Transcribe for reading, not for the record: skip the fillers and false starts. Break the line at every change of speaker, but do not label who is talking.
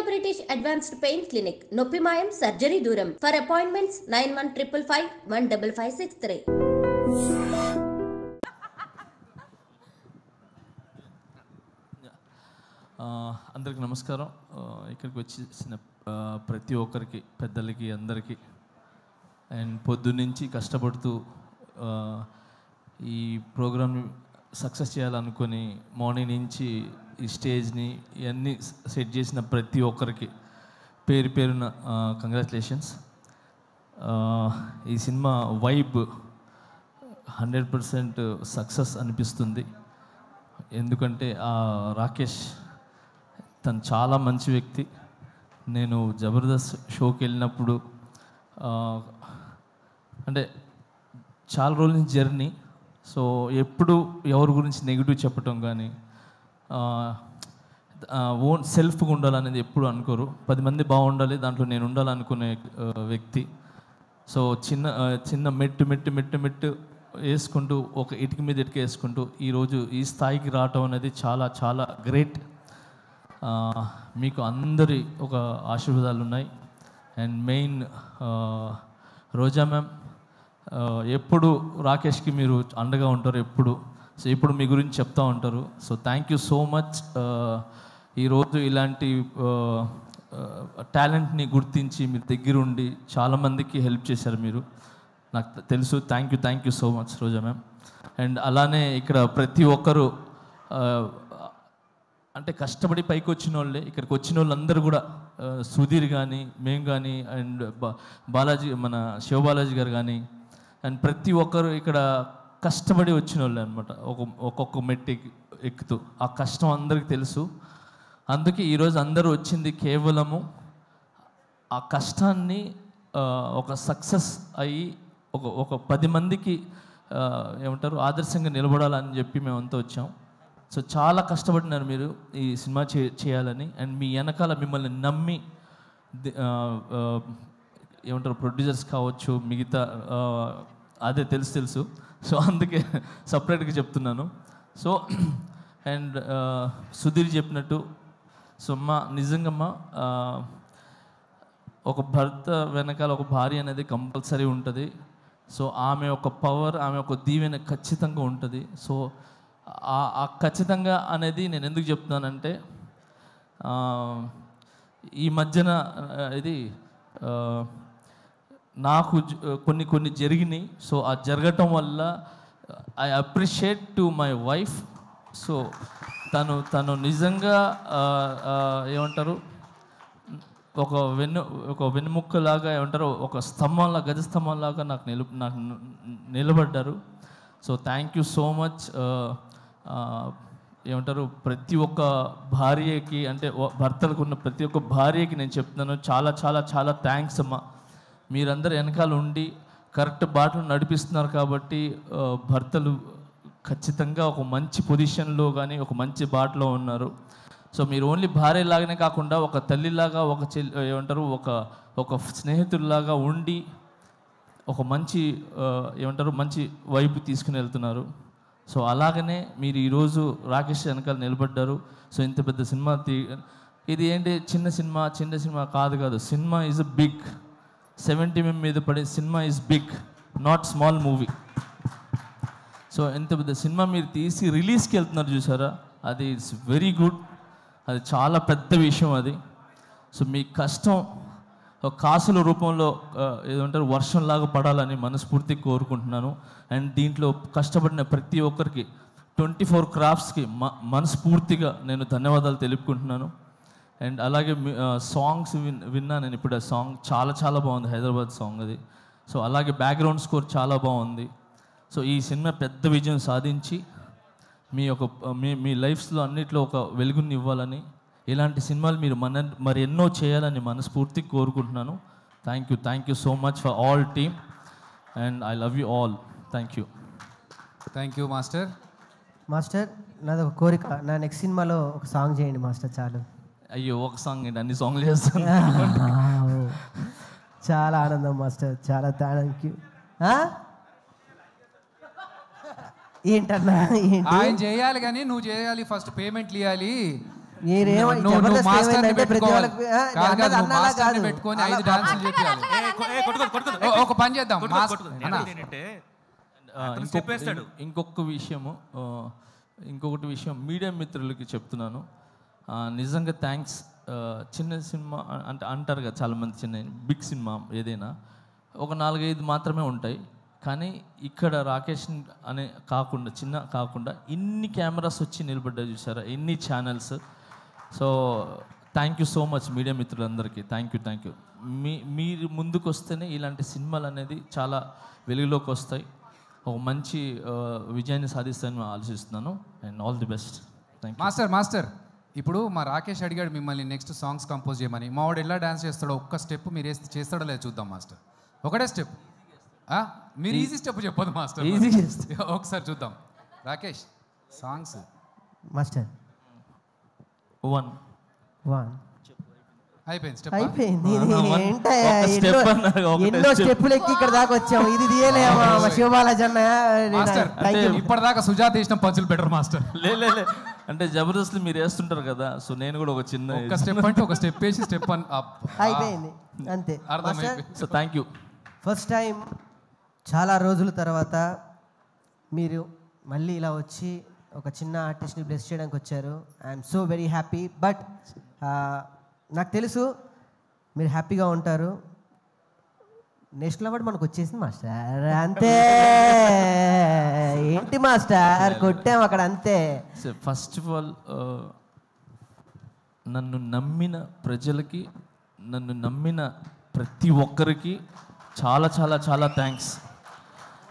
British Advanced Pain Clinic, Noppimayam Surgery Duram. For appointments 9155 15563.
అందరికి నమస్కారం. ఇక్కడికి వచ్చేసిన ప్రతి ఒక్కరికి, పెద్దలకి, అందరికీ అండ్ పొద్దున్నుంచి కష్టపడుతూ ఈ ప్రోగ్రామ్ సక్సెస్ చేయాలనుకొని మార్నింగ్ నుంచి ఈ స్టేజ్ని ఇవన్నీ సెట్ చేసిన ప్రతి ఒక్కరికి పేరు పేరున కంగ్రాచులేషన్స్. ఈ సినిమా వైబ్ 100% సక్సెస్ అనిపిస్తుంది. ఎందుకంటే రాకేష్ తను చాలా మంచి వ్యక్తి. నేను జబర్దస్త్ షోకి వెళ్ళినప్పుడు అంటే చాలా రోజుల నుంచి జర్నీ. సో ఎప్పుడు ఎవరి గురించి నెగిటివ్ చెప్పటం కానీ ఓన్ సెల్ఫ్గా ఉండాలనేది ఎప్పుడు అనుకోరు. 10 మంది బాగుండాలి, దాంట్లో నేను ఉండాలనుకునే వ్యక్తి. సో చిన్న మెట్టు వేసుకుంటూ, ఒక ఇటుక మీద ఇటుక వేసుకుంటూ ఈరోజు ఈ స్థాయికి రావటం అనేది చాలా చాలా గ్రేట్. మీకు అందరి ఒక ఆశీర్వాదాలు ఉన్నాయి. అండ్ మెయిన్ రోజా మ్యామ్, ఎప్పుడు రాకేష్కి మీరు అండగా ఉంటారు ఎప్పుడు. సో ఇప్పుడు మీ గురించి చెప్తూ ఉంటారు. So thank you so much. ఈరోజు ఇలాంటి టాలెంట్ని గుర్తించి మీరు దగ్గరుండి చాలామందికి హెల్ప్ చేశారు మీరు, నాకు తెలుసు. Thank you so much Roja ma'am. And అలానే ఇక్కడ ప్రతి ఒక్కరు అంటే కష్టపడి పైకి వచ్చిన వాళ్ళే. ఇక్కడికి వచ్చిన వాళ్ళందరూ కూడా సుధీర్ కానీ, మేము కానీ, అండ్ బాలాజీ, మన శివబాలాజీ గారు కానీ, అండ్ ప్రతి ఒక్కరు ఇక్కడ కష్టపడి వచ్చిన వాళ్ళే అనమాట. ఒక్కొక్క మెట్టు ఎక్కుతూ ఆ కష్టం అందరికీ తెలుసు. అందుకే ఈరోజు అందరూ వచ్చింది కేవలము ఆ కష్టాన్ని ఒక సక్సెస్ అయ్యి ఒక 10 మందికి ఏమంటారు ఆదర్శంగా నిలబడాలని చెప్పి మేమంతా వచ్చాం. సో చాలా కష్టపడినారు మీరు ఈ సినిమా చేయాలని. అండ్ మీ వెనకాల మిమ్మల్ని నమ్మి ఏమంటారు ప్రొడ్యూసర్స్ కావచ్చు, మిగతా అదే తెలుసు. సో అందుకే సపరేట్గా చెప్తున్నాను. సో అండ్ సుధీర్ చెప్పినట్టు, సో నిజంగా ఒక భర్త వెనకాల ఒక భార్య అనేది కంపల్సరీ ఉంటుంది. సో ఆమె ఒక పవర్, ఆమె ఒక దీవెన ఖచ్చితంగా ఉంటుంది. సో ఆ ఖచ్చితంగా అనేది నేను ఎందుకు చెప్తున్నానంటే, ఈ మధ్యన ఇది నాకు కొన్ని జరిగినాయి. సో ఆ జరగటం వల్ల I appreciate to my wife. So తను నిజంగా ఏమంటారు ఒక వెన్నుముక్కలాగా, ఏమంటారు ఒక స్తంభంలా, గజ స్తంభంలాగా నాకు నిలబడ్డారు. So thank you so much. ఏమంటారు ప్రతి ఒక్క భార్యకి, అంటే భర్తలకు ఉన్న ప్రతి ఒక్క భార్యకి నేను చెప్తున్నాను, చాలా చాలా చాలా థ్యాంక్స్ అమ్మా. మీరందరూ వెనకాల ఉండి కరెక్ట్ బాటలు నడిపిస్తున్నారు కాబట్టి భర్తలు ఖచ్చితంగా ఒక మంచి పొజిషన్లో కానీ ఒక మంచి బాటలో ఉన్నారు. సో మీరు ఓన్లీ భార్యలాగానే కాకుండా ఒక తల్లిలాగా, ఏమంటారు ఒక స్నేహితుల్లాగా ఉండి ఒక మంచి ఏమంటారు మంచి వైపు తీసుకుని వెళ్తున్నారు. సో అలాగనే మీరు ఈరోజు రాకేష్ వెనకాల నిలబడ్డారు. సో ఇంత పెద్ద సినిమా ఇది ఏంటి చిన్న సినిమా కాదు. Cinema is a big. 70 mm మీద పడే cinema is big, not small movie. So ఎంత పెద్ద సినిమా మీరు తీసి రిలీజ్కి వెళ్తున్నారు చూసారా, అది ఇట్స్ వెరీ గుడ్. అది చాలా పెద్ద విషయం అది. సో మీ కష్టం ఒక కాసుల రూపంలో ఏదంటారు వర్షంలాగా పడాలని మనస్ఫూర్తిగా కోరుకుంటున్నాను. అండ్ దీంట్లో కష్టపడిన ప్రతి ఒక్కరికి 24 క్రాఫ్ట్స్కి మనస్ఫూర్తిగా నేను ధన్యవాదాలు తెలుపుకుంటున్నాను. అండ్ అలాగే సాంగ్స్ విన్నా నేను ఇప్పుడు. ఆ సాంగ్ చాలా చాలా బాగుంది, హైదరాబాద్ సాంగ్ అది. సో అలాగే బ్యాక్గ్రౌండ్ స్కోర్ చాలా బాగుంది. సో ఈ సినిమా పెద్ద విజయం సాధించి మీ లైఫ్స్లో అన్నిట్లో ఒక వెలుగుని ఇవ్వాలని, ఇలాంటి సినిమాలు మీరు మరి ఎన్నో చేయాలని మనస్ఫూర్తిగా కోరుకుంటున్నాను. Thank you so much for all team and I love you all. Thank you
master. నాది ఒక కోరిక, నా నెక్స్ట్ సినిమాలో ఒక సాంగ్ చేయండి మాస్టర్. చాలు.
అయ్యో ఒక సాంగ్ ఏంటి, అన్ని సాంగ్లు చేస్తాను.
చాలా ఆనందం మాస్టర్, చాలా థ్యాంక్ యూ. ఏంటన్నా
ఆయన చేయాలి కానీ నువ్వు చేయాలి, ఫస్ట్ పేమెంట్లు ఇవ్వాలి.
మీరేమో
నువ్వు
జబర్దస్త్
మాస్టర్ని
ఏమైందంటే ప్రతి
పెట్టుకోవాలి.
వాళ్ళకి
కాదు,
అన్నది
నువ్వు
అన్నలా
మాస్టర్ని
కాదు.
పెట్టుకొని 5 డాన్సులు చేయాలి. ఒక పని చేద్దాం.
ఇంకొకటి విషయం మీడియా మిత్రులకి చెప్తున్నాను. నిజంగా థ్యాంక్స్. చిన్న సినిమా అంటే అంటారు కదా చాలామంది, చిన్న బిగ్ సినిమా ఏదైనా ఒక 4-5 మాత్రమే ఉంటాయి. కానీ ఇక్కడ రాకేష్ అనే కాకుండా చిన్న కాకుండా ఇన్ని కెమెరాస్ వచ్చి నిలబడ్డా చూసారా, ఎన్ని channels. So thank you so much media మిత్రులందరికీ. Thank you. మీరు ముందుకు వస్తేనే ఇలాంటి సినిమాలు అనేది చాలా వెలుగులోకి వస్తాయి, ఒక మంచి విజయాన్ని సాధిస్తానని ఆలోచిస్తున్నాను. And all the best. Thank you.
Master ఇప్పుడు మా రాకేష్ అడిగాడు మిమ్మల్ని నెక్స్ట్ సాంగ్స్ కంపోజ్ చేయమని. మా వాడు ఎలా డాన్స్ చేస్తాడో ఒక్క స్టెప్ మీరు చేస్తాడో లేదు చూద్దాం మాస్టర్. ఒకటే స్టెప్. మీరు ఈజీ స్టెప్ చెప్పదు మాస్టర్,
ఈజీ
ఒకసారి చూద్దాం. రాకేష్ సాంగ్స్
మాస్టర్
1
అయిపోయింది. స్టెప్
అయిపోయింది.
step అన్నారు, ఒకటే
ఎన్నో స్టెప్పులు ఎక్కి ఇక్కడ దాకా వచ్చాము. ఇది తీయలేమా శివబాలాజీ
మాస్టర్. ఇప్పటిదాకా సుజాత ఇష్టం పంచులు బెటర్ మాస్టర్.
లే అంటే జబర్దస్త్ మీరు వేస్తుంటారు కదా, సో నేను కూడా ఒక చిన్న
ఒక స్టెప్ అంటే ఒక స్టెప్ వేసి స్టెప్
అయిపోయింది అంతే.
So thank you.
First time చాలా రోజుల తర్వాత మీరు మళ్ళీ ఇలా వచ్చి ఒక చిన్న ఆర్టిస్ట్ని బ్లెస్ చేయడానికి వచ్చారు. I'm so very happy. But నాకు తెలుసు మీరు హ్యాపీగా ఉంటారు. నేషనల్ అవార్డు మనకు వచ్చేసింది మాస్టర్, అంతే. ఏంటి మాస్టర్ కొట్టాం అక్కడ, అంతే.
ఫస్ట్ ఆఫ్ ఆల్ నన్ను నమ్మిన ప్రజలకి, నన్ను నమ్మిన ప్రతి ఒక్కరికి చాలా చాలా చాలా థ్యాంక్స్.